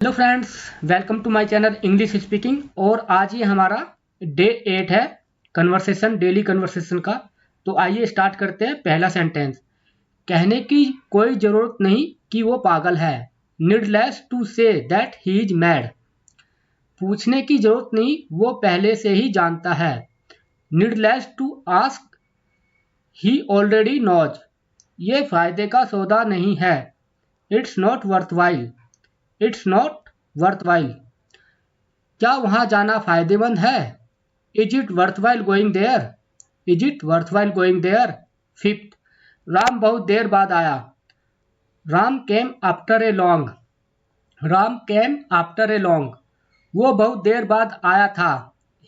Hello friends, welcome to my channel English speaking. और आज ये हमारा डे 8 है कन्वर्सेशन, डेली कन्वर्सेशन का। तो आइए स्टार्ट करते हैं। पहला सेंटेंस, कहने की कोई ज़रूरत नहीं कि वो पागल है। Needless to say that he is mad. पूछने की ज़रूरत नहीं, वो पहले से ही जानता है। Needless to ask, he already knows. ये फायदे का सौदा नहीं है। It's not worthwhile. It's not worthwhile. क्या वहाँ जाना फ़ायदेमंद है? Is it worthwhile going there? Is it worthwhile going there? Fifth, Ram बहुत देर बाद आया। Ram came after a long. Ram came after a long. वो बहुत देर बाद आया था।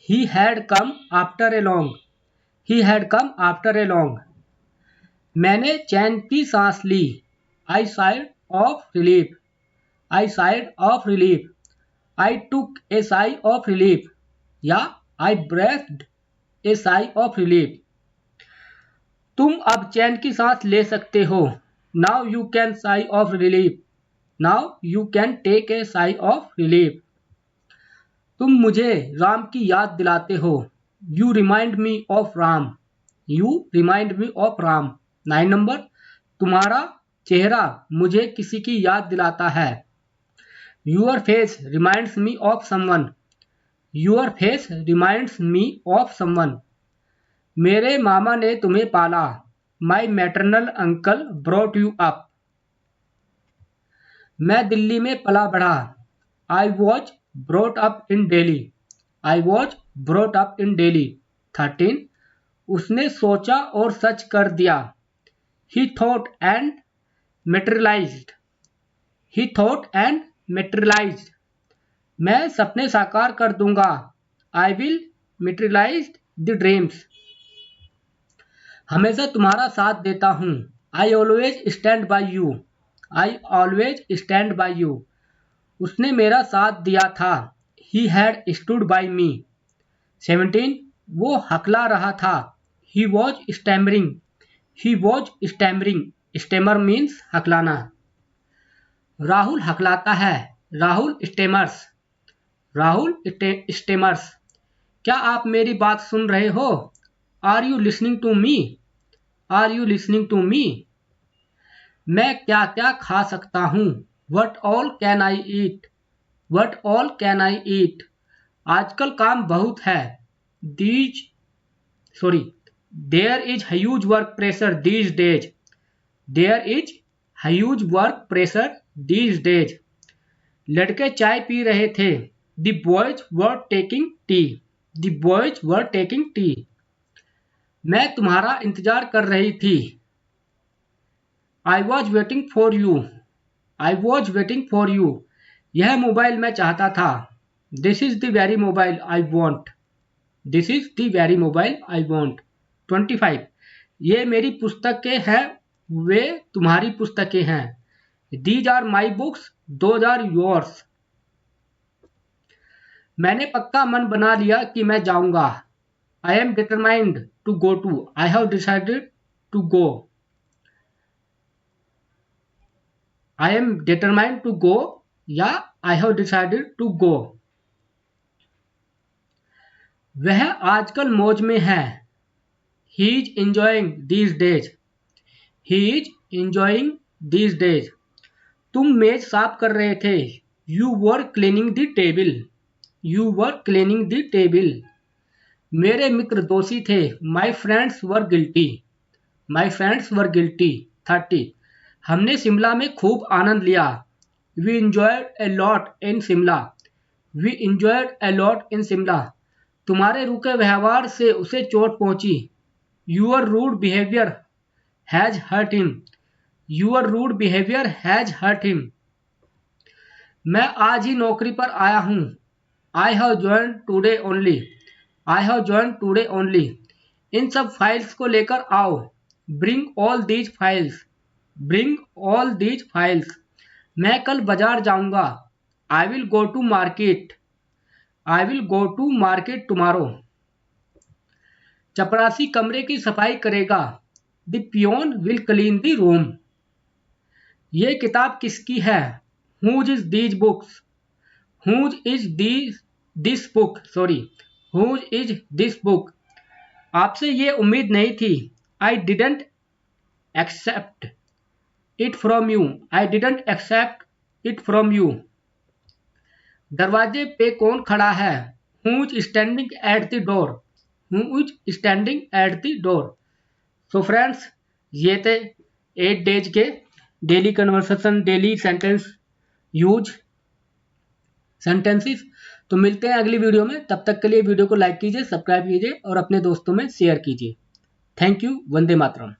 He had come after a long. He had come after a long. मैंने चैन की सांस ली। I sighed of relief. I sighed of relief. I took a sigh of relief या I breathed a sigh of relief. तुम अब चैन की सांस ले सकते हो। Now you can sigh of relief. Now you can take a sigh of relief. तुम मुझे राम की याद दिलाते हो। You remind me of Ram. You remind me of Ram. 9 number, तुम्हारा चेहरा मुझे किसी की याद दिलाता है। Your face reminds me of someone. Your face reminds me of someone. मेरे मामा ने तुम्हें पाला। My maternal uncle brought you up. मैं दिल्ली में पला बढ़ा। I was brought up in Delhi. I was brought up in Delhi. 13, उसने सोचा और सच कर दिया। He thought and materialised. He thought and materialised. मैं सपने साकार कर दूंगा। I will materialise the dreams. हमेशा तुम्हारा साथ देता हूँ। I always stand by you. I always stand by you. उसने मेरा साथ दिया था। He had stood by me. 17, वो हकला रहा था। He was stammering. He was stammering. Stammer means हकलाना। राहुल हकलाता है। राहुल स्टेमर्स। राहुल स्टेमर्स। क्या आप मेरी बात सुन रहे हो? Are you listening to me? Are you listening to me? मैं क्या क्या खा सकता हूँ? What all can I eat? What all can I eat? आजकल काम बहुत है। These sorry there is huge work pressure these days. There is huge work pressure these days. लड़के चाय पी रहे थे। The boys were taking tea. The boys were taking tea. मैं तुम्हारा इंतजार कर रही थी। I was waiting for you. I was waiting for you. यह मोबाइल मैं चाहता था। This is the very mobile I want. This is the very mobile I want. 25, ये मेरी पुस्तकें हैं, वे तुम्हारी पुस्तकें हैं। These are my books, those are yours. मैंने पक्का मन बना लिया कि मैं जाऊंगा। I am determined to go to. I have decided to go. I am determined to गो या I have decided to go. वह आजकल मौज में है। He is enjoying these days. He is enjoying these days. तुम मेज साफ कर रहे थे। You were cleaning the table. You were cleaning the table. मेरे मित्र दोषी थे। My friends were guilty. My friends were guilty. 30, हमने शिमला में खूब आनंद लिया। We enjoyed a lot in Shimla. We enjoyed a lot in Shimla. तुम्हारे रूखे व्यवहार से उसे चोट पहुंची। Your rude behaviour has hurt him. Your rude behaviour has hurt him. मैं आज ही नौकरी पर आया हूँ। I have join today only. I have join today only. इन सब फाइल्स को लेकर आओ। Bring all these files. Bring all these files. मैं कल बाजार जाऊंगा। I will go to market. I will go to market tomorrow. चपरासी कमरे की सफाई करेगा। The peon will clean the room. ये किताब किसकी है? Whose is these books? Whose is this book, sorry, whose is this book, आपसे ये उम्मीद नहीं थी। I didn't accept it from you, I didn't accept it from you. दरवाजे पे कौन खड़ा है? Who's standing at the door, who's standing at the door. So friends, ये थे 8 डेज के daily conversation, daily sentence use sentences. तो मिलते हैं अगली वीडियो में, तब तक के लिए वीडियो को लाइक कीजिए, सब्सक्राइब कीजिए और अपने दोस्तों में शेयर कीजिए। Thank you. वंदे मातरम।